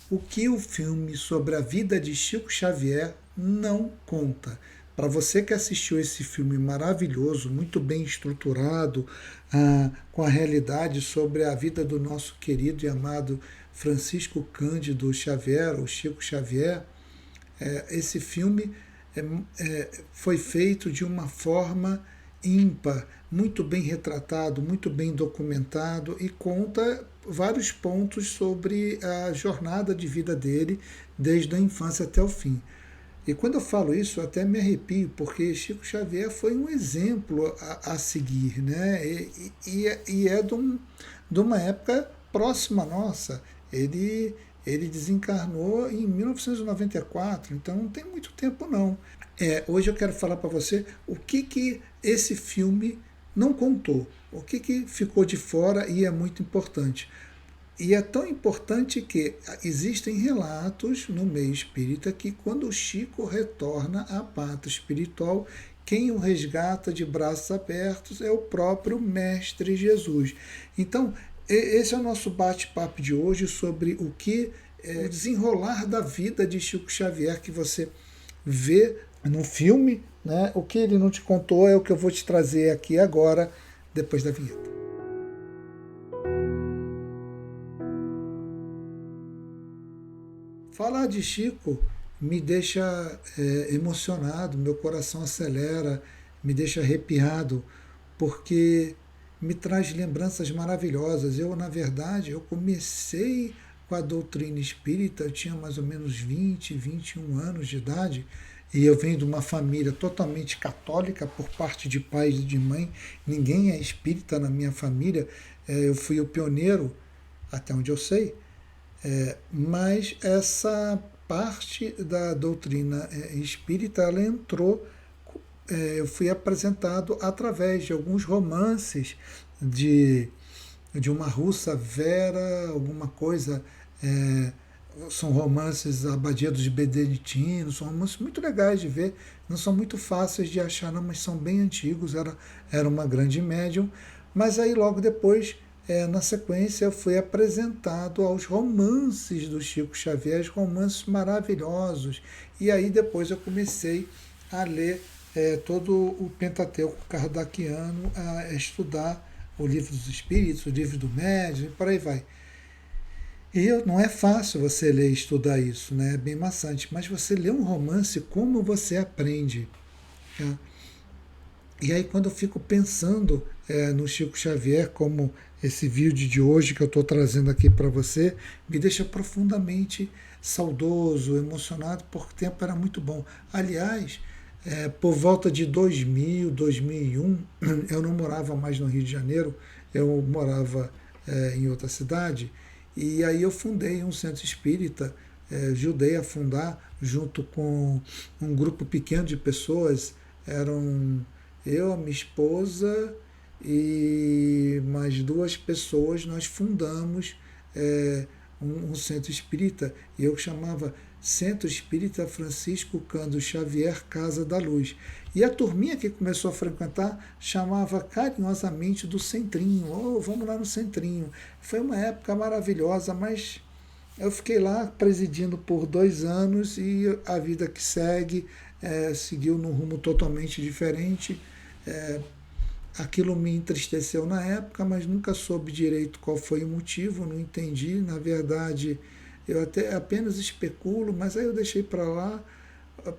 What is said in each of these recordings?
o que o filme sobre a vida de Chico Xavier não conta. Para você que assistiu esse filme maravilhoso, muito bem estruturado, com a realidade sobre a vida do nosso querido e amado Francisco Cândido Xavier, ou Chico Xavier, esse filme foi feito de uma forma ímpar, muito bem retratado, muito bem documentado e conta vários pontos sobre a jornada de vida dele, desde a infância até o fim. E quando eu falo isso, eu até me arrepio, porque Chico Xavier foi um exemplo a seguir, né? E é de uma época próxima nossa. Ele desencarnou em 1994, então não tem muito tempo não. Hoje eu quero falar para você o que esse filme não contou, o que ficou de fora e é muito importante. E é tão importante que existem relatos no meio espírita que quando o Chico retorna à pátria espiritual, quem o resgata de braços abertos é o próprio Mestre Jesus. Então, esse é o nosso bate-papo de hoje sobre o que o desenrolar da vida de Chico Xavier que você vê no filme, né? O que ele não te contou é o que eu vou te trazer aqui agora, depois da vinheta. Falar de Chico me deixa emocionado, meu coração acelera, me deixa arrepiado, porque me traz lembranças maravilhosas. Eu, na verdade, eu comecei com a doutrina espírita, eu tinha mais ou menos 20, 21 anos de idade, e eu venho de uma família totalmente católica por parte de pai e de mãe, ninguém é espírita na minha família, eu fui o pioneiro, até onde eu sei, mas essa parte da doutrina espírita, ela entrou, eu fui apresentado através de alguns romances de uma russa Vera, alguma coisa, são romances Abadia dos Beneditinos, são romances muito legais de ver, não são muito fáceis de achar não, mas são bem antigos, era uma grande médium, mas aí logo depois na sequência, eu fui apresentado aos romances do Chico Xavier, romances maravilhosos. E aí depois eu comecei a ler todo o Pentateuco Kardeciano, a estudar o Livro dos Espíritos, o Livro do Médiuno e por aí vai. E não é fácil você ler e estudar isso, né? É bem maçante. Mas você lê um romance, como você aprende? Tá? E aí quando eu fico pensando no Chico Xavier, como esse vídeo de hoje que eu estou trazendo aqui para você, me deixa profundamente saudoso, emocionado, porque o tempo era muito bom. Aliás, por volta de 2000, 2001, eu não morava mais no Rio de Janeiro, eu morava em outra cidade, e aí eu fundei um centro espírita, ajudei a fundar, junto com um grupo pequeno de pessoas, eram eu, a minha esposa e mais duas pessoas, nós fundamos um centro espírita, e eu chamava Centro Espírita Francisco Cândido Xavier Casa da Luz. E a turminha que começou a frequentar chamava carinhosamente do Centrinho. Oh, vamos lá no Centrinho. Foi uma época maravilhosa, mas eu fiquei lá presidindo por 2 anos e a vida que segue seguiu num rumo totalmente diferente. Aquilo me entristeceu na época, mas nunca soube direito qual foi o motivo, não entendi. Na verdade, eu até apenas especulo, mas aí eu deixei para lá,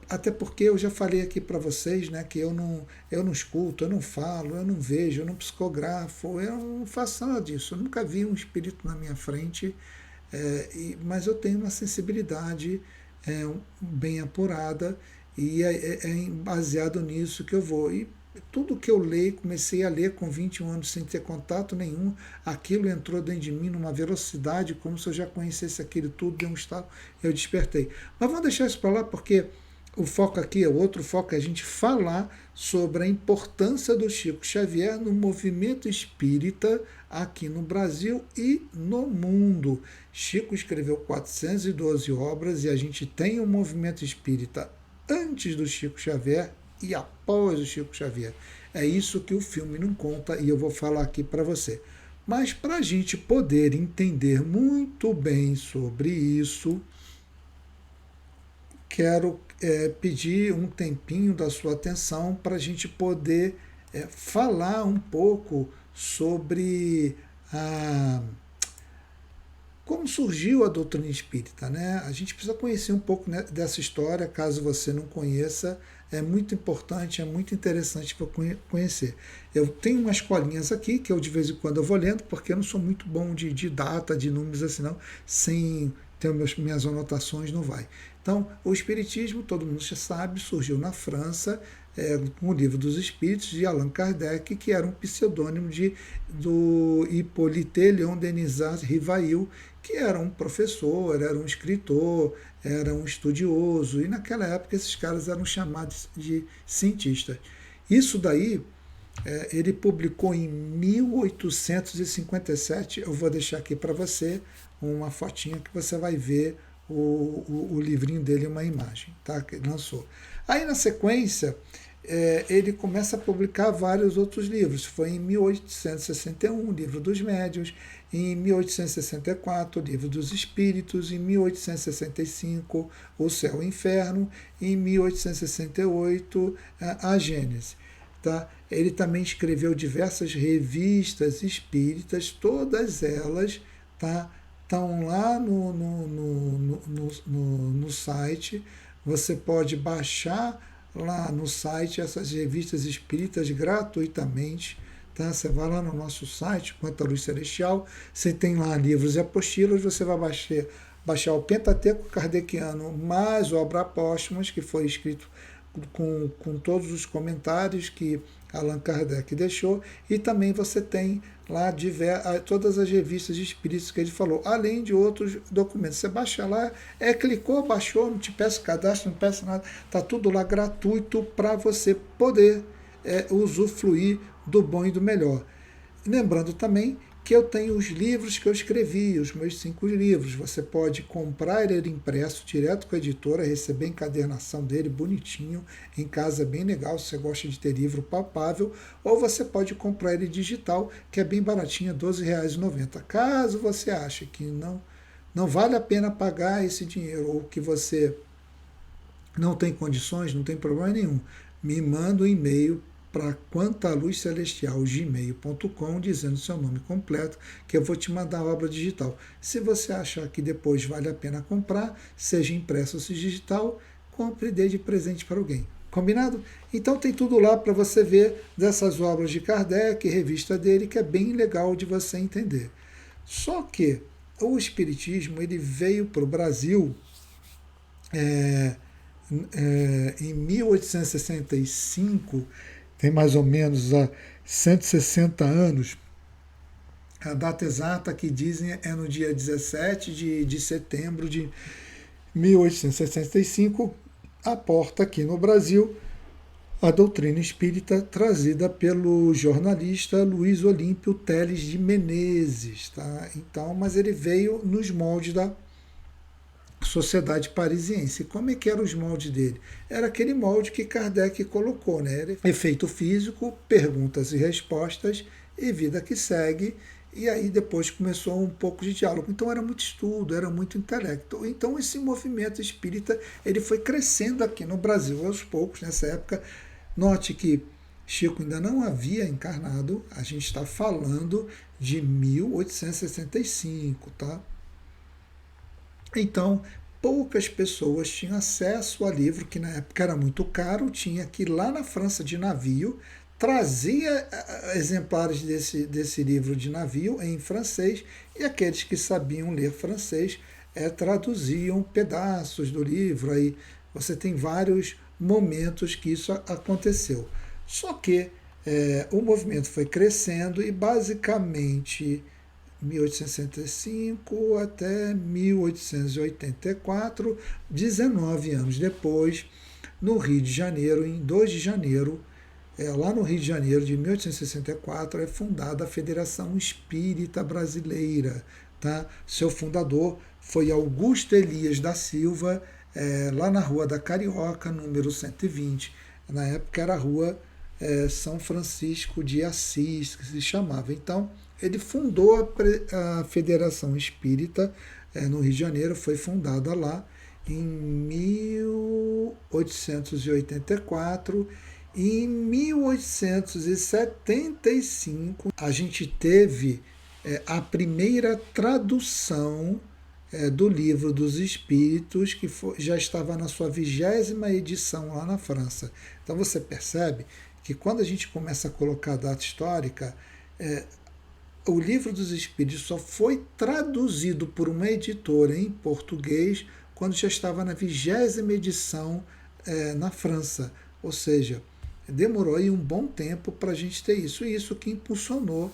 até porque eu já falei aqui para vocês, né, que eu não escuto, eu não falo, eu não vejo, eu não psicografo, eu não faço nada disso. Eu nunca vi um espírito na minha frente, mas eu tenho uma sensibilidade bem apurada e é baseado nisso que eu vou. E tudo que eu leio, comecei a ler com 21 anos sem ter contato nenhum, aquilo entrou dentro de mim numa velocidade, como se eu já conhecesse aquilo tudo, deu um estalo, eu despertei. Mas vamos deixar isso para lá, porque o foco aqui, o outro foco é a gente falar sobre a importância do Chico Xavier no movimento espírita aqui no Brasil e no mundo. Chico escreveu 412 obras e a gente tem um movimento espírita antes do Chico Xavier e após o Chico Xavier. É isso que o filme não conta e eu vou falar aqui para você. Mas para a gente poder entender muito bem sobre isso, quero pedir um tempinho da sua atenção para a gente poder falar um pouco sobre a, como surgiu a doutrina espírita, né? A gente precisa conhecer um pouco, né, dessa história, caso você não conheça. É muito importante, é muito interessante para conhecer. Eu tenho umas colinhas aqui que eu de vez em quando eu vou lendo, porque eu não sou muito bom de data, de números assim, não. Sem ter minhas anotações, não vai. Então, o Espiritismo, todo mundo já sabe, surgiu na França, com o Livro dos Espíritos, de Allan Kardec, que era um pseudônimo do Hippolyte Léon Denisard Rivail, que era um professor, era um escritor, era um estudioso, e naquela época esses caras eram chamados de cientistas. Isso daí ele publicou em 1857, eu vou deixar aqui para você uma fotinha que você vai ver o livrinho dele, uma imagem, tá? Que ele lançou. Aí na sequência, ele começa a publicar vários outros livros. Foi em 1861, o Livro dos Médiuns, em 1864, o Livro dos Espíritos, em 1865, O Céu e o Inferno, em 1868, a Gênese. Tá? Ele também escreveu diversas revistas espíritas, todas elas estão lá no site. Você pode baixar lá no site essas revistas espíritas gratuitamente. Tá? Você vai lá no nosso site, Quanto à Luz Celestial, você tem lá livros e apostilas, você vai baixar o Pentateuco Kardeciano mais Obras Póstumas, que foi escrito com todos os comentários que Allan Kardec deixou, e também você tem lá todas as revistas de espíritos que ele falou, além de outros documentos. Você baixa lá, clicou, baixou, não te peço cadastro, não peço nada, está tudo lá gratuito para você poder usufruir do bom e do melhor. Lembrando também que eu tenho os livros que eu escrevi, os meus 5 livros. Você pode comprar ele impresso direto com a editora, receber a encadernação dele bonitinho, em casa, bem legal, se você gosta de ter livro palpável, ou você pode comprar ele digital, que é bem baratinho, R$12,90. Caso você ache que não vale a pena pagar esse dinheiro, ou que você não tem condições, não tem problema nenhum, me manda um e-mail para quantaluzcelestial@gmail.com, dizendo seu nome completo, que eu vou te mandar a obra digital. Se você achar que depois vale a pena comprar, seja impresso ou seja digital, compre e dê de presente para alguém. Combinado? Então tem tudo lá para você ver dessas obras de Kardec, revista dele, que é bem legal de você entender. Só que o Espiritismo ele veio para o Brasil em 1865, tem mais ou menos há 160 anos. A data exata que dizem é no dia 17 de setembro de 1865, aporta aqui no Brasil a doutrina espírita trazida pelo jornalista Luiz Olímpio Teles de Menezes. Tá? Então, mas ele veio nos moldes da Sociedade Parisiense. Como é que eram os moldes dele? Era aquele molde que Kardec colocou, né? Era efeito físico, perguntas e respostas e vida que segue. E aí depois começou um pouco de diálogo. Então era muito estudo, era muito intelecto. Então esse movimento espírita ele foi crescendo aqui no Brasil aos poucos, nessa época. Note que Chico ainda não havia encarnado, a gente está falando de 1865, tá? Então, poucas pessoas tinham acesso a livro, que na época era muito caro, tinha que ir lá na França de navio, trazia exemplares desse livro de navio em francês, e aqueles que sabiam ler francês traduziam pedaços do livro. Aí você tem vários momentos que isso aconteceu. Só que o movimento foi crescendo e basicamente 1865 até 1884, 19 anos depois, no Rio de Janeiro, em 2 de janeiro, lá no Rio de Janeiro de 1864, é fundada a Federação Espírita Brasileira. Tá? Seu fundador foi Augusto Elias da Silva, lá na Rua da Carioca, número 120. Na época era a rua São Francisco de Assis, que se chamava. Então, ele fundou a Federação Espírita no Rio de Janeiro, foi fundada lá em 1884. E em 1875 a gente teve a primeira tradução do Livro dos Espíritos, que já estava na sua 20ª edição lá na França. Então você percebe que quando a gente começa a colocar a data histórica, o Livro dos Espíritos só foi traduzido por uma editora em português quando já estava na 20ª edição na França. Ou seja, demorou aí um bom tempo para a gente ter isso. E isso que impulsionou,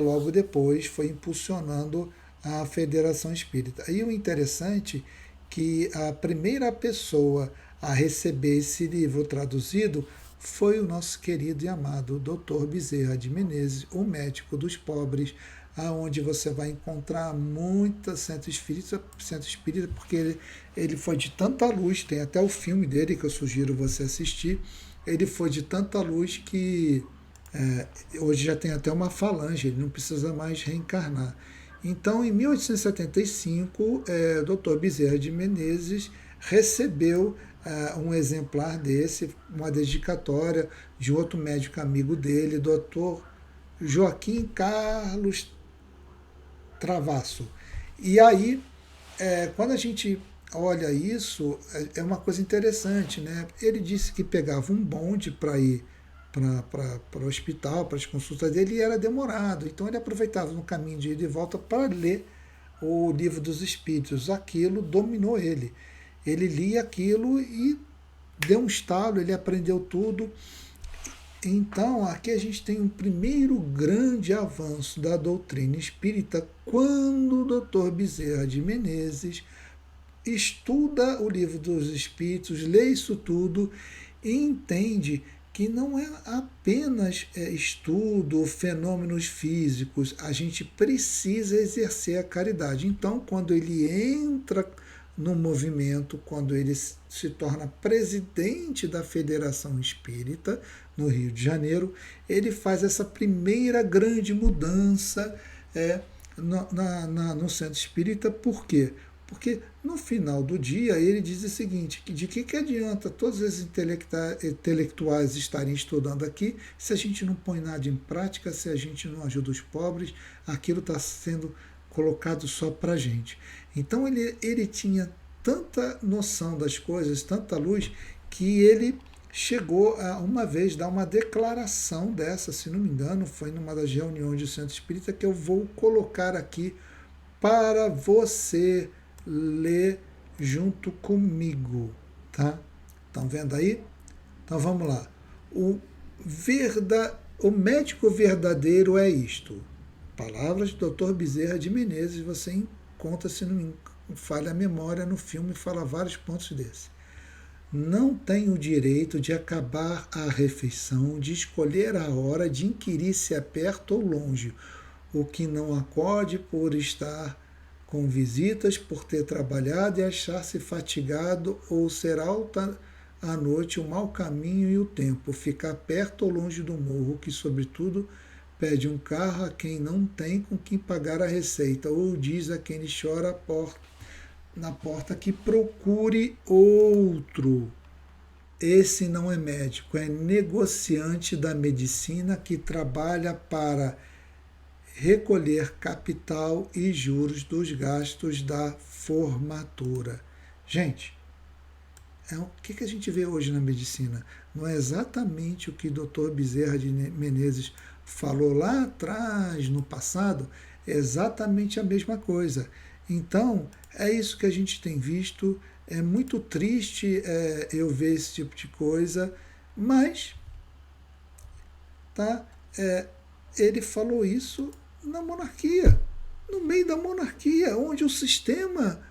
logo depois, foi impulsionando a Federação Espírita. E o interessante é que a primeira pessoa a receber esse livro traduzido foi o nosso querido e amado Dr. Bezerra de Menezes, o médico dos pobres, aonde você vai encontrar muita centro espírita, porque ele foi de tanta luz, tem até o filme dele que eu sugiro você assistir. Ele foi de tanta luz que hoje já tem até uma falange, ele não precisa mais reencarnar. Então, em 1875, Dr. Bezerra de Menezes recebeu um exemplar desse, uma dedicatória de outro médico amigo dele, Dr. Joaquim Carlos Travasso. E aí, quando a gente olha isso, é uma coisa interessante, né? Ele disse que pegava um bonde para ir para o hospital, para as consultas dele, e era demorado. Então ele aproveitava no caminho de ida e volta para ler o Livro dos Espíritos. Aquilo dominou ele. Ele lia aquilo e deu um estalo, ele aprendeu tudo. Então, aqui a gente tem um primeiro grande avanço da doutrina espírita quando o Dr. Bezerra de Menezes estuda o Livro dos Espíritos, lê isso tudo e entende que não é apenas estudo ou fenômenos físicos, a gente precisa exercer a caridade. Então, quando ele entra no movimento, quando ele se torna presidente da Federação Espírita no Rio de Janeiro, ele faz essa primeira grande mudança no centro espírita. Por quê? Porque no final do dia ele diz o seguinte, que de que adianta todos esses intelectuais estarem estudando aqui se a gente não põe nada em prática, se a gente não ajuda os pobres, aquilo está sendo colocado só para a gente. Então ele tinha tanta noção das coisas, tanta luz, que ele chegou a uma vez dar uma declaração dessa, se não me engano, foi numa das reuniões do Centro Espírita, que eu vou colocar aqui para você ler junto comigo, tá? Estão vendo aí? Então vamos lá. O médico verdadeiro é isto. Palavras do Dr. Bezerra de Menezes, você encontra, se não me falha a memória, no filme fala vários pontos desses. Não tem o direito de acabar a refeição, de escolher a hora, de inquirir se é perto ou longe. O que não acode por estar com visitas, por ter trabalhado e achar-se fatigado, ou ser alta à noite o mau caminho e o tempo, ficar perto ou longe do morro, que sobretudo pede um carro a quem não tem com quem pagar a receita, ou diz a quem lhe chora na porta que procure outro. Esse não é médico, é negociante da medicina que trabalha para recolher capital e juros dos gastos da formatura. Gente, o que a gente vê hoje na medicina? Não é exatamente o que o Dr. Bezerra de Menezes falou lá atrás, no passado? É exatamente a mesma coisa. Então, é isso que a gente tem visto. É muito triste eu ver esse tipo de coisa, mas tá, ele falou isso na monarquia, no meio da monarquia, onde o sistema,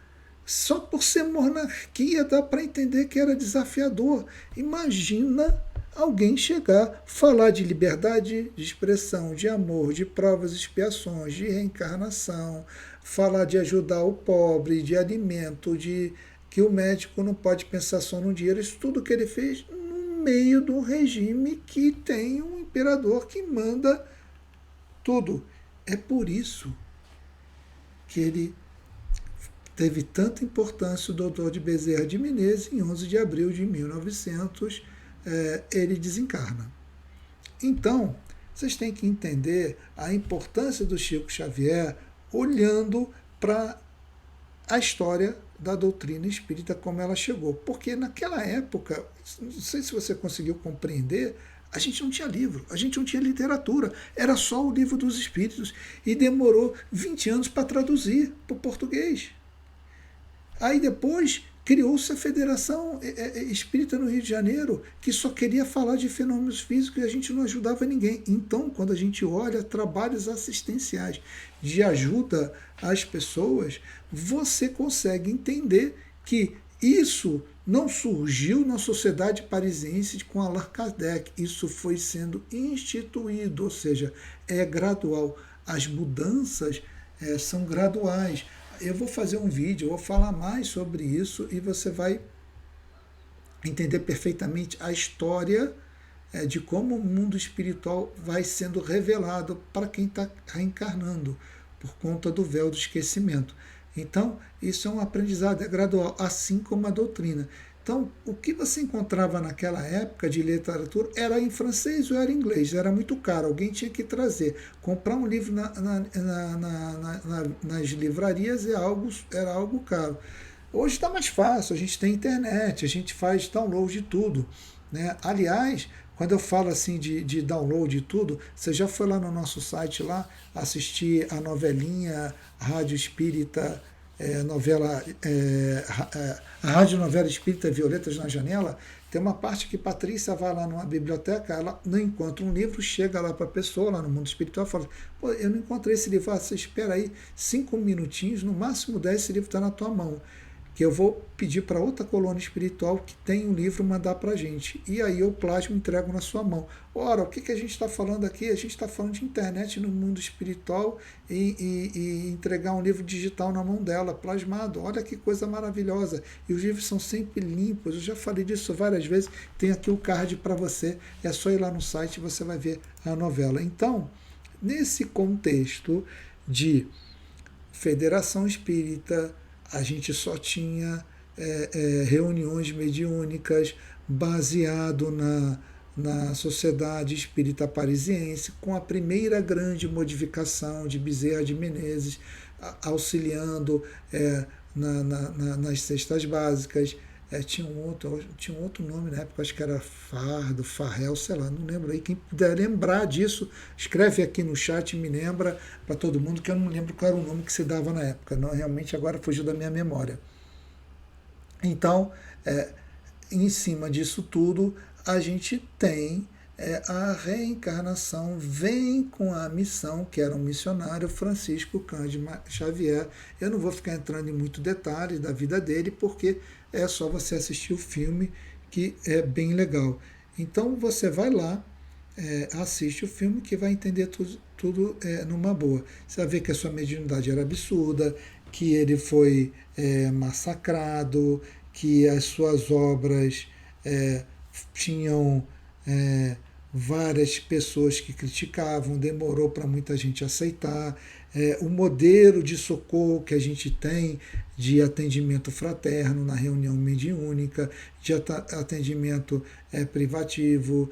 só por ser monarquia, dá para entender que era desafiador. Imagina alguém chegar, falar de liberdade de expressão, de amor, de provas e expiações, de reencarnação, falar de ajudar o pobre, de alimento, de que o médico não pode pensar só no dinheiro. Isso tudo que ele fez no meio de um regime que tem um imperador que manda tudo. É por isso que ele teve tanta importância, o doutor de Bezerra de Menezes, em 11 de abril de 1900, ele desencarna. Então, vocês têm que entender a importância do Chico Xavier olhando para a história da doutrina espírita, como ela chegou. Porque naquela época, não sei se você conseguiu compreender, a gente não tinha livro, a gente não tinha literatura, era só o Livro dos Espíritos, e demorou 20 anos para traduzir para o português. Aí depois criou-se a Federação Espírita no Rio de Janeiro, que só queria falar de fenômenos físicos e a gente não ajudava ninguém. Então, quando a gente olha trabalhos assistenciais de ajuda às pessoas, você consegue entender que isso não surgiu na sociedade parisiense com Allan Kardec. Isso foi sendo instituído, ou seja, é gradual. As mudanças são graduais. Eu vou fazer um vídeo, eu vou falar mais sobre isso e você vai entender perfeitamente a história de como o mundo espiritual vai sendo revelado para quem está reencarnando por conta do véu do esquecimento. Então, isso é um aprendizado, é gradual, assim como a doutrina. Então, o que você encontrava naquela época de literatura era em francês ou era em inglês, era muito caro, alguém tinha que trazer. Comprar um livro nas livrarias era algo caro. Hoje está mais fácil, a gente tem internet, a gente faz download de tudo. Né? Aliás, quando eu falo assim de download de tudo, você já foi lá no nosso site lá assistir a novelinha Rádio Espírita, a Rádio Novela Espírita Violetas na Janela? Tem uma parte que Patrícia vai lá numa biblioteca, ela não encontra um livro, chega lá para a pessoa, lá no mundo espiritual, e fala: pô, eu não encontrei esse livro. Você espera aí 5 minutinhos, no máximo 10, esse livro está na tua mão, que eu vou pedir para outra colônia espiritual que tem um livro mandar para a gente. E aí eu plasmo e entrego na sua mão. Ora, o que a gente está falando aqui? A gente está falando de internet no mundo espiritual e entregar um livro digital na mão dela, plasmado. Olha que coisa maravilhosa. E os livros são sempre limpos. Eu já falei disso várias vezes. Tem aqui o card para você. É só ir lá no site e você vai ver a novela. Então, nesse contexto de Federação Espírita, a gente só tinha reuniões mediúnicas baseado na Sociedade Espírita Parisiense, com a primeira grande modificação de Bezerra de Menezes, auxiliando nas cestas básicas. Tinha um outro nome na época, acho que era Fardo, Farrell, sei lá, não lembro aí. Quem puder lembrar disso, escreve aqui no chat e me lembra para todo mundo, que eu não lembro qual era o nome que se dava na época. Não, realmente agora fugiu da minha memória. Então, em cima disso tudo, a gente tem a reencarnação, vem com a missão, que era um missionário, Francisco Cândido Xavier. Eu não vou ficar entrando em muito detalhe da vida dele, porque é só você assistir o filme, que é bem legal. Então você vai lá, assiste o filme, que vai entender tudo numa boa. Você vai ver que a sua mediunidade era absurda, que ele foi massacrado, que as suas obras tinham várias pessoas que criticavam, demorou para muita gente aceitar. O modelo de socorro que a gente tem de atendimento fraterno na reunião mediúnica, de atendimento privativo,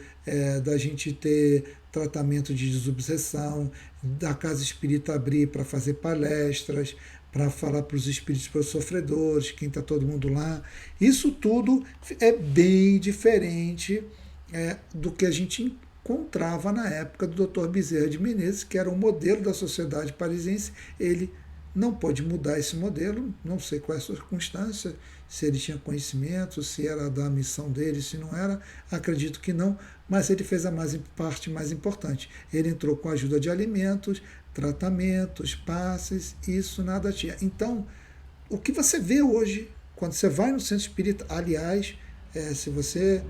da gente ter tratamento de desobsessão, da Casa Espírita abrir para fazer palestras, para falar para os espíritos, para os sofredores, quem está todo mundo lá. Isso tudo é bem diferente do que a gente encontrava na época do Dr. Bezerra de Menezes, que era o modelo da sociedade parisiense. Ele não pôde mudar esse modelo, não sei qual é a circunstância, se ele tinha conhecimento, se era da missão dele, se não era, acredito que não, mas ele fez a parte mais importante. Ele entrou com a ajuda de alimentos, tratamentos, passes, isso nada tinha. Então, o que você vê hoje, quando você vai no centro espírita, aliás, se você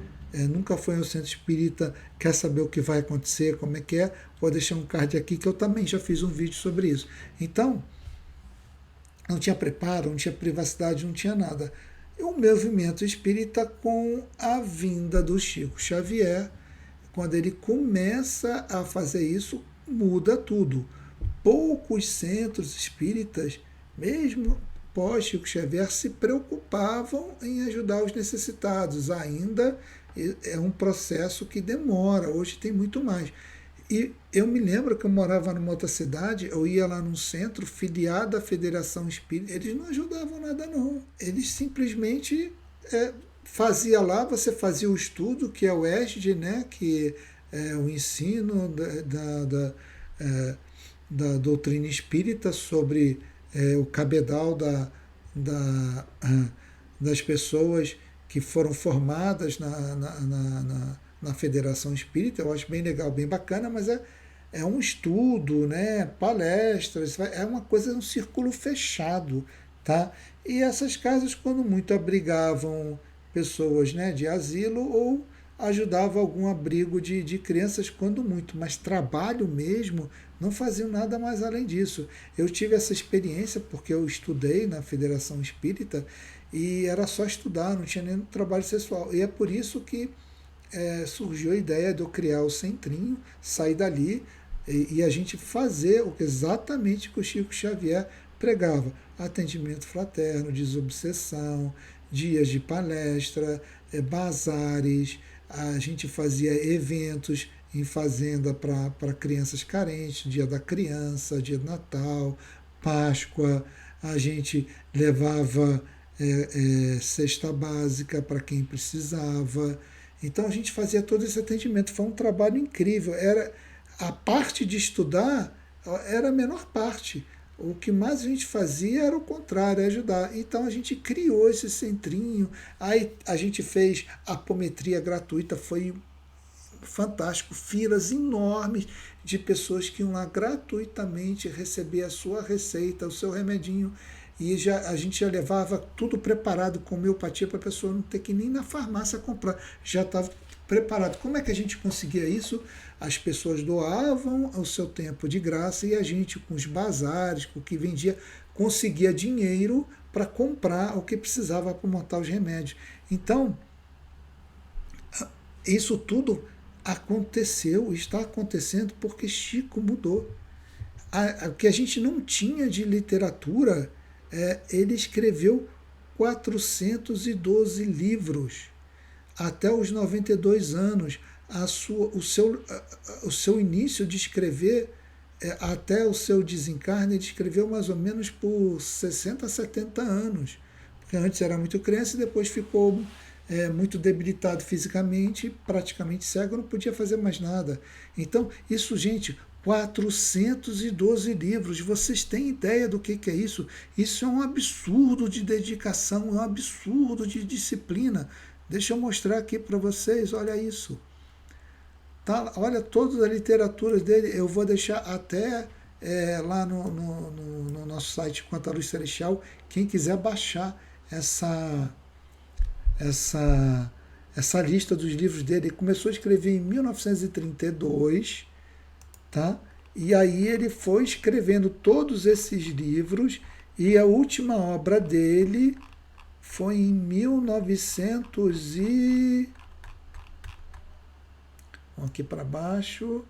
nunca foi ao centro espírita, quer saber o que vai acontecer, como é que é, vou deixar um card aqui, que eu também já fiz um vídeo sobre isso. Então, não tinha preparo, não tinha privacidade, não tinha nada. E o movimento espírita, com a vinda do Chico Xavier, quando ele começa a fazer isso, muda tudo. Poucos centros espíritas, mesmo pós-Chico Xavier, se preocupavam em ajudar os necessitados. Ainda é um processo que demora, hoje tem muito mais. E eu me lembro que eu morava numa outra cidade, eu ia lá num centro filiado à Federação Espírita, eles não ajudavam nada não. Eles simplesmente fazia lá, você fazia o estudo, que é o ESD, né, que é o ensino é, da doutrina espírita sobre o cabedal da, das pessoas que foram formadas na Federação Espírita. Eu acho bem legal, bem bacana, mas é um estudo, né, palestras, é uma coisa, um círculo fechado, tá? E essas casas, quando muito, abrigavam pessoas, né, de asilo ou ajudava algum abrigo de crianças, quando muito, mas trabalho mesmo, não faziam nada mais além disso. Eu tive essa experiência porque eu estudei na Federação Espírita e era só estudar, não tinha nem trabalho sexual. E é por isso que surgiu a ideia de eu criar o centrinho, sair dali e a gente fazer exatamente o que o Chico Xavier pregava: atendimento fraterno, desobsessão, dias de palestra, bazares, a gente fazia eventos em fazenda para crianças carentes, dia da criança, dia de Natal, Páscoa, a gente levava cesta básica para quem precisava. Então a gente fazia todo esse atendimento. Foi um trabalho incrível. Era a parte de estudar era a menor parte. O que mais a gente fazia era o contrário, ajudar. Então a gente criou esse centrinho. Aí a gente fez apometria gratuita, foi fantástico, filas enormes de pessoas que iam lá gratuitamente receber a sua receita, o seu remedinho, e a gente já levava tudo preparado com homeopatia para a pessoa não ter que ir nem na farmácia comprar, já estava preparado. Como é que a gente conseguia isso? As pessoas doavam o seu tempo de graça e a gente, com os bazares, com o que vendia, conseguia dinheiro para comprar o que precisava para montar os remédios. Então, isso tudo aconteceu, está acontecendo porque Chico mudou. O que a gente não tinha de literatura, ele escreveu 412 livros até os 92 anos. O seu início de escrever, até o seu desencarne, ele escreveu mais ou menos por 60, 70 anos. Porque antes era muito criança e depois ficou muito debilitado fisicamente, praticamente cego, não podia fazer mais nada. Então, isso, gente, 412 livros. Vocês têm ideia do que é isso? Isso é um absurdo de dedicação, é um absurdo de disciplina. Deixa eu mostrar aqui para vocês, olha isso. Tá? Olha toda a literatura dele, eu vou deixar até lá no nosso site Quanto à Luz Celestial, quem quiser baixar essa, essa lista dos livros dele. Ele começou a escrever em 1932, tá? E aí ele foi escrevendo todos esses livros e a última obra dele foi em 1900 e... aqui para baixo,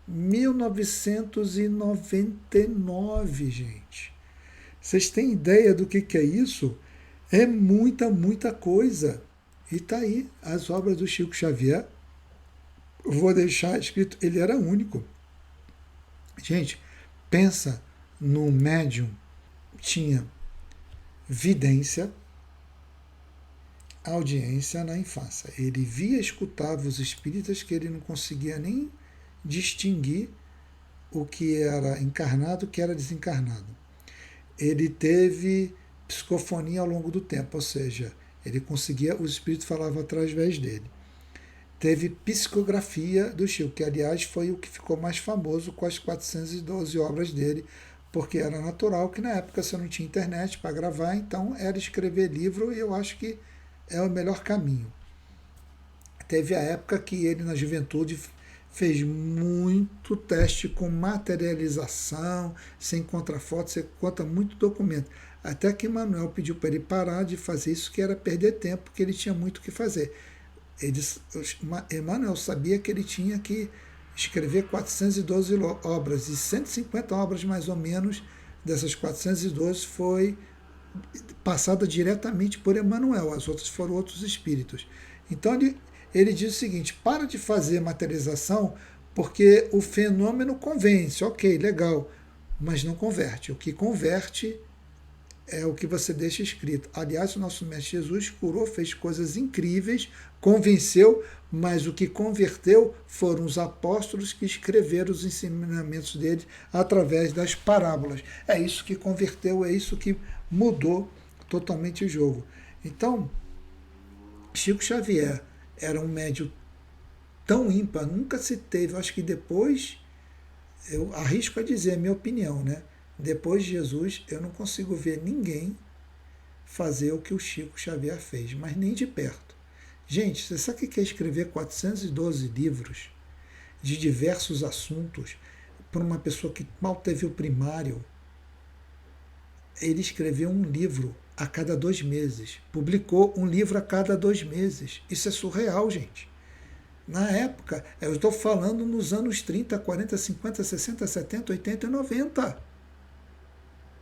1999, gente. Vocês têm ideia do que é isso? É muita, muita coisa. E tá aí as obras do Chico Xavier. Vou deixar escrito, ele era único. Gente, pensa no médium, tinha vidência, audiência na infância. Ele via, escutava os espíritas que ele não conseguia nem distinguir o que era encarnado e o que era desencarnado. Ele teve psicofonia ao longo do tempo, ou seja, ele conseguia, os espíritos falavam através dele. Teve psicografia do Chico, que aliás foi o que ficou mais famoso com as 412 obras dele, porque era natural que na época você não tinha internet para gravar, então era escrever livro e eu acho que é o melhor caminho. Teve a época que ele, na juventude, fez muito teste com materialização, você encontra foto, você encontra muito documento. até que Emmanuel pediu para ele parar de fazer isso, que era perder tempo, porque ele tinha muito o que fazer. Emmanuel sabia que ele tinha que escrever 412 obras, e 150 obras mais ou menos dessas 412 foi passada diretamente por Emmanuel, as outras foram outros espíritos. Então ele diz o seguinte: para de fazer materialização, porque o fenômeno convence, ok, legal, mas não converte. O que converte é o que você deixa escrito. Aliás, o nosso Mestre Jesus curou, fez coisas incríveis, convenceu, mas o que converteu foram os apóstolos que escreveram os ensinamentos dele através das parábolas. É isso que converteu, é isso que mudou totalmente o jogo. Então, Chico Xavier era um médium tão ímpar, nunca se teve, acho que depois, eu arrisco a dizer a minha opinião, né? Depois de Jesus, eu não consigo ver ninguém fazer o que o Chico Xavier fez, mas nem de perto. Gente, você sabe o que é escrever 412 livros de diversos assuntos para uma pessoa que mal teve o primário? Ele escreveu um livro a cada 2 meses, publicou um livro a cada 2 meses. Isso é surreal, gente. Na época, eu estou falando nos anos 30, 40, 50, 60, 70, 80 e 90.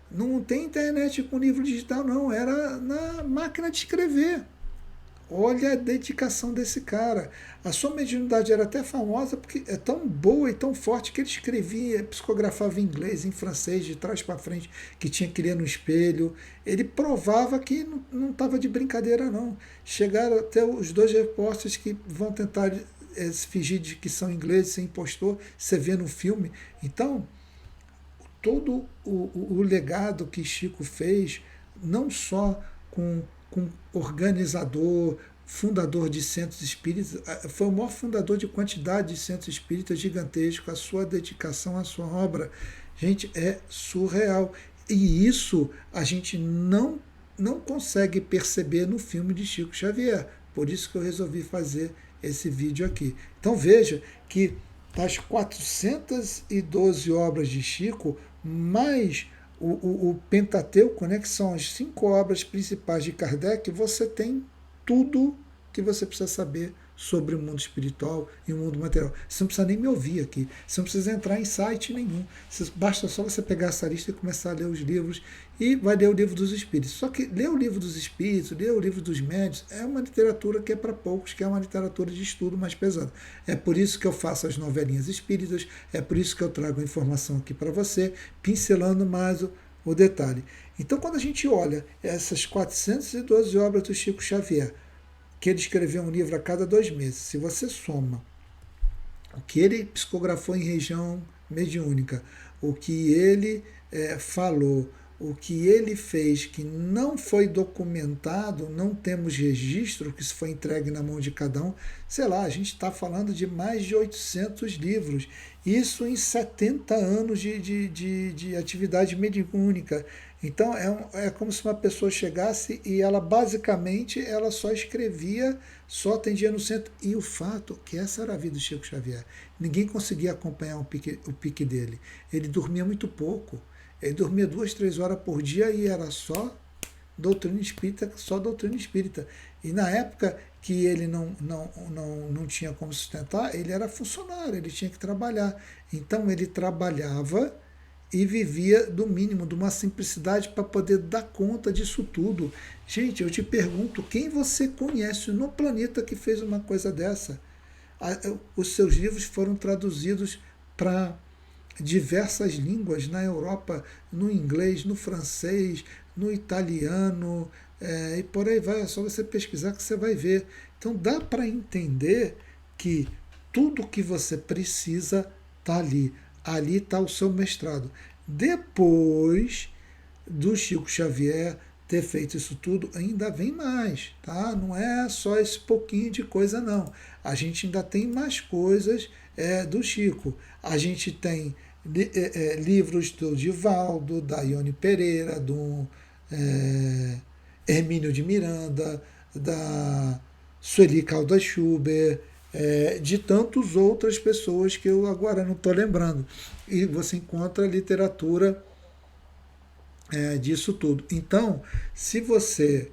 Não tem internet com livro digital, não. Era na máquina de escrever. Olha a dedicação desse cara. A sua mediunidade era até famosa porque é tão boa e tão forte que ele escrevia, psicografava em inglês, em francês, de trás para frente, que tinha que ler no espelho. Ele provava que não estava de brincadeira, não. Chegaram até os 2 repórteres que vão tentar se fingir de que são ingleses, ser impostor, você vê no filme. Então, todo o legado que Chico fez, não só com organizador, fundador de centros espíritas, foi o maior fundador de quantidade de centros espíritas gigantesco, a sua dedicação à sua obra, gente, é surreal. E isso a gente não consegue perceber no filme de Chico Xavier. Por isso que eu resolvi fazer esse vídeo aqui. Então veja que das 412 obras de Chico, mais o Pentateuco, né, que são as 5 obras principais de Kardec, você tem tudo que você precisa saber sobre o mundo espiritual e o mundo material. Você não precisa nem me ouvir aqui, você não precisa entrar em site nenhum. Basta só você pegar essa lista e começar a ler os livros, e vai ler o livro dos espíritos. Só que ler o livro dos espíritos, ler o livro dos médios, é uma literatura que é para poucos, que é uma literatura de estudo mais pesada. É por isso que eu faço as novelinhas espíritas, é por isso que eu trago a informação aqui para você, pincelando mais o detalhe. Então, quando a gente olha essas 412 obras do Chico Xavier, que ele escreveu um livro a cada 2 meses, se você soma o que ele psicografou em região mediúnica, o que ele falou, o que ele fez que não foi documentado, não temos registro, que isso foi entregue na mão de cada um, sei lá, a gente está falando de mais de 800 livros, isso em 70 anos de atividade mediúnica. Então é como se uma pessoa chegasse e ela basicamente ela só escrevia, só atendia no centro. E o fato que essa era a vida do Chico Xavier. Ninguém conseguia acompanhar o pique dele. Ele dormia muito pouco. Ele dormia 2, 3 horas por dia e era só doutrina espírita, só doutrina espírita. E na época que ele não tinha como sustentar, ele era funcionário, ele tinha que trabalhar. Então ele trabalhava e vivia do mínimo, de uma simplicidade para poder dar conta disso tudo. Gente, eu te pergunto, quem você conhece no planeta que fez uma coisa dessa? Os seus livros foram traduzidos para diversas línguas na Europa, no inglês, no francês, no italiano, e por aí vai, é só você pesquisar que você vai ver. Então dá para entender que tudo que você precisa está ali. Ali está o seu mestrado. Depois do Chico Xavier ter feito isso tudo, ainda vem mais, tá? Não é só esse pouquinho de coisa, não. A gente ainda tem mais coisas do Chico. A gente tem livros do Divaldo, da Ione Pereira, do Hermínio de Miranda, da Sueli Caldas Schubert, de tantas outras pessoas que eu agora não estou lembrando. E você encontra literatura disso tudo. Então, se você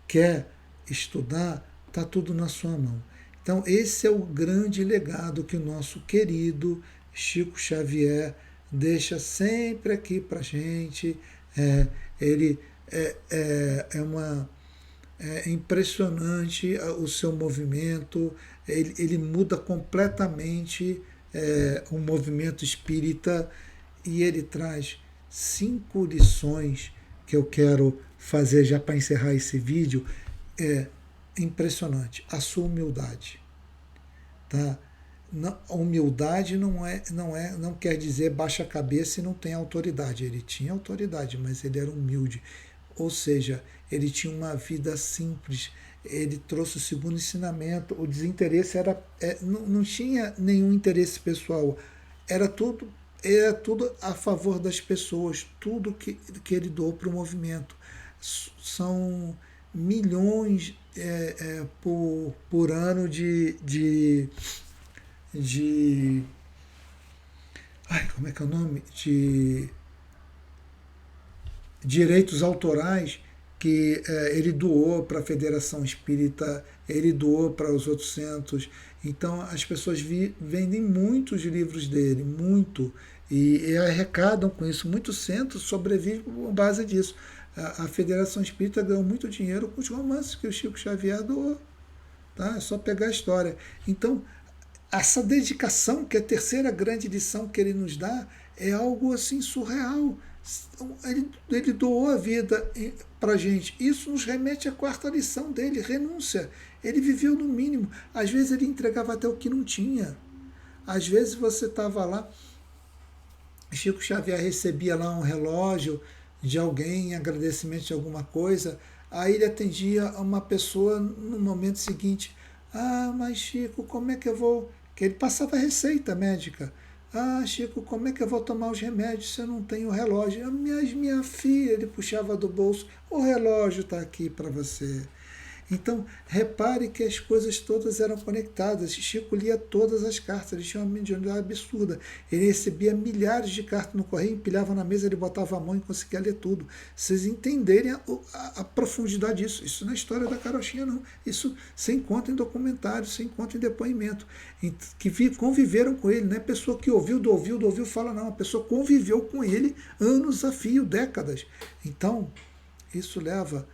quer estudar, está tudo na sua mão. Então, esse é o grande legado que o nosso querido Chico Xavier deixa sempre aqui para gente. Ele é impressionante o seu movimento, ele muda completamente o movimento espírita e ele traz 5 lições que eu quero fazer já para encerrar esse vídeo. É impressionante. A sua humildade. Tá? A humildade não quer dizer baixa a cabeça e não tem autoridade. Ele tinha autoridade, mas ele era humilde. Ou seja, ele tinha uma vida simples. Ele trouxe o segundo ensinamento. O desinteresse não tinha nenhum interesse pessoal. Era tudo, era tudo a favor das pessoas. Tudo que ele doou para o movimento. São milhões por ano de. Ai, como é que é o nome? De direitos autorais que ele doou para a Federação Espírita, ele doou para os outros centros. Então as pessoas vendem muitos livros dele, muito, e arrecadam com isso. Muitos centros sobrevivem por base disso. A Federação Espírita ganhou muito dinheiro com os romances que o Chico Xavier doou. Tá? É só pegar a história. Então, essa dedicação, que é a terceira grande lição que ele nos dá, é algo assim surreal. Ele doou a vida para a gente. Isso nos remete à quarta lição dele, renúncia. Ele viveu no mínimo. Às vezes ele entregava até o que não tinha. Às vezes você estava lá, Chico Xavier recebia lá um relógio de alguém em agradecimento de alguma coisa, aí ele atendia uma pessoa no momento seguinte. Ah, mas Chico, como é que eu vou... Que ele passava receita médica. Ah, Chico, como é que eu vou tomar os remédios se eu não tenho relógio? Ah, minha filha, ele puxava do bolso. O relógio está aqui para você. Então, repare que as coisas todas eram conectadas. Chico lia todas as cartas, ele tinha uma mediunidade absurda. Ele recebia milhares de cartas no correio, empilhava na mesa, ele botava a mão e conseguia ler tudo. Vocês entenderem a profundidade disso. Isso não é história da carochinha, não. Isso se encontra em documentários, se encontra em depoimento. Que conviveram com ele, não é pessoa que ouviu, fala, não. A pessoa conviveu com ele anos a fio, décadas. Então, isso leva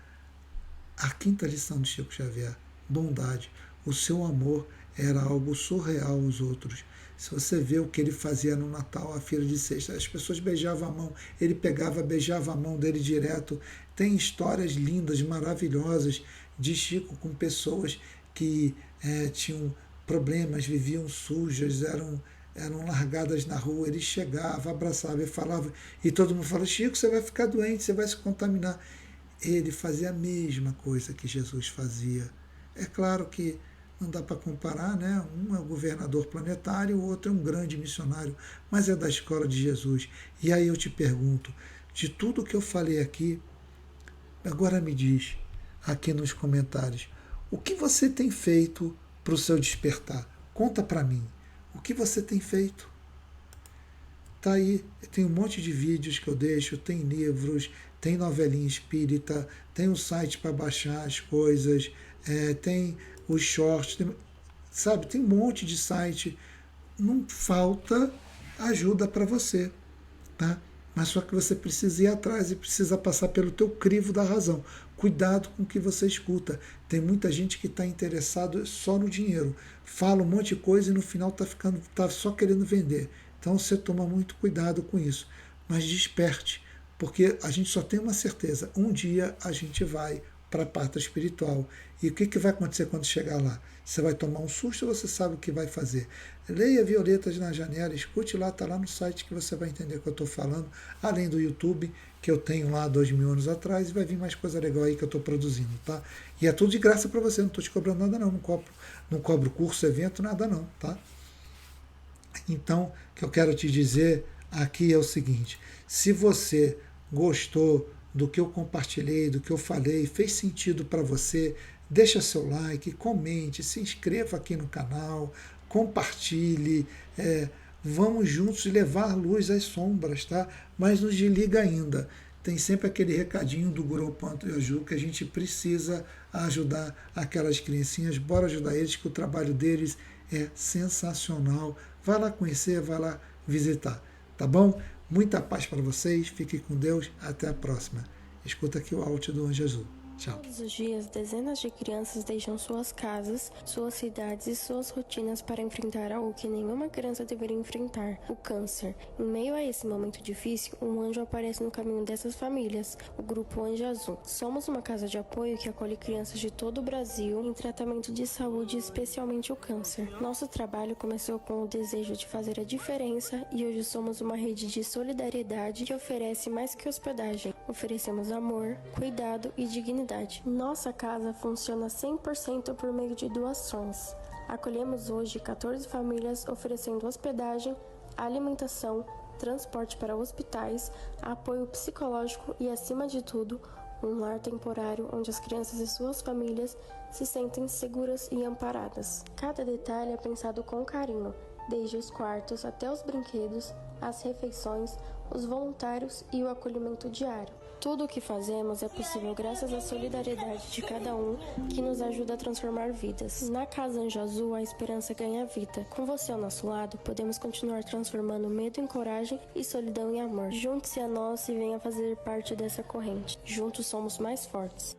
a quinta lição de Chico Xavier, bondade. O seu amor era algo surreal aos outros. Se você vê o que ele fazia no Natal, a feira de sexta, as pessoas beijavam a mão, ele pegava, beijava a mão dele direto. Tem histórias lindas, maravilhosas de Chico com pessoas que tinham problemas, viviam sujas, eram largadas na rua. Ele chegava, abraçava e falava, e todo mundo fala: Chico, você vai ficar doente, você vai se contaminar. Ele fazia a mesma coisa que Jesus fazia. É claro que não dá para comparar, né? Um é o governador planetário, o outro é um grande missionário, mas é da escola de Jesus. E aí eu te pergunto, de tudo que eu falei aqui, agora me diz aqui nos comentários, o que você tem feito para o seu despertar? Conta para mim. O que você tem feito? Tá aí, tem um monte de vídeos que eu deixo, tem livros, tem novelinha espírita, tem um site para baixar as coisas, tem os shorts, sabe, tem um monte de site. Não falta ajuda para você, tá? Mas só que você precisa ir atrás e precisa passar pelo teu crivo da razão. Cuidado com o que você escuta. Tem muita gente que está interessado só no dinheiro. Fala um monte de coisa e no final tá só querendo vender. Então você toma muito cuidado com isso. Mas desperte, porque a gente só tem uma certeza: um dia a gente vai para a parte espiritual. E o que vai acontecer quando chegar lá? Você vai tomar um susto ou você sabe o que vai fazer? Leia Violetas na Janela, escute lá, está lá no site que você vai entender o que eu estou falando, além do YouTube, que eu tenho lá 2000 anos atrás, e vai vir mais coisa legal aí que eu estou produzindo, tá? E é tudo de graça para você, não estou te cobrando nada não, não cobro curso, evento, nada não, tá? Então, o que eu quero te dizer aqui é o seguinte: se você gostou do que eu compartilhei, do que eu falei, fez sentido para você, deixa seu like, comente, se inscreva aqui no canal, compartilhe, Vamos juntos levar luz às sombras, tá? Mas nos desliga ainda. Tem sempre aquele recadinho do Guru Panto Yaju que a gente precisa ajudar aquelas criancinhas. Bora ajudar eles, que o trabalho deles é sensacional. Vai lá conhecer, vai lá visitar, tá bom? Muita paz para vocês, fiquem com Deus, até a próxima. Escuta aqui o áudio do Anjo Azul. Tchau. Todos os dias, dezenas de crianças deixam suas casas, suas cidades e suas rotinas para enfrentar algo que nenhuma criança deveria enfrentar, o câncer. Em meio a esse momento difícil, um anjo aparece no caminho dessas famílias, o Grupo Anjo Azul. Somos uma casa de apoio que acolhe crianças de todo o Brasil em tratamento de saúde, especialmente o câncer. Nosso trabalho começou com o desejo de fazer a diferença e hoje somos uma rede de solidariedade que oferece mais que hospedagem. Oferecemos amor, cuidado e dignidade. Nossa casa funciona 100% por meio de doações. Acolhemos hoje 14 famílias oferecendo hospedagem, alimentação, transporte para hospitais, apoio psicológico e, acima de tudo, um lar temporário onde as crianças e suas famílias se sentem seguras e amparadas. Cada detalhe é pensado com carinho, desde os quartos até os brinquedos, as refeições, os voluntários e o acolhimento diário. Tudo o que fazemos é possível graças à solidariedade de cada um que nos ajuda a transformar vidas. Na Casa Anjo Azul, a esperança ganha vida. Com você ao nosso lado, podemos continuar transformando medo em coragem e solidão em amor. Junte-se a nós e venha fazer parte dessa corrente. Juntos somos mais fortes.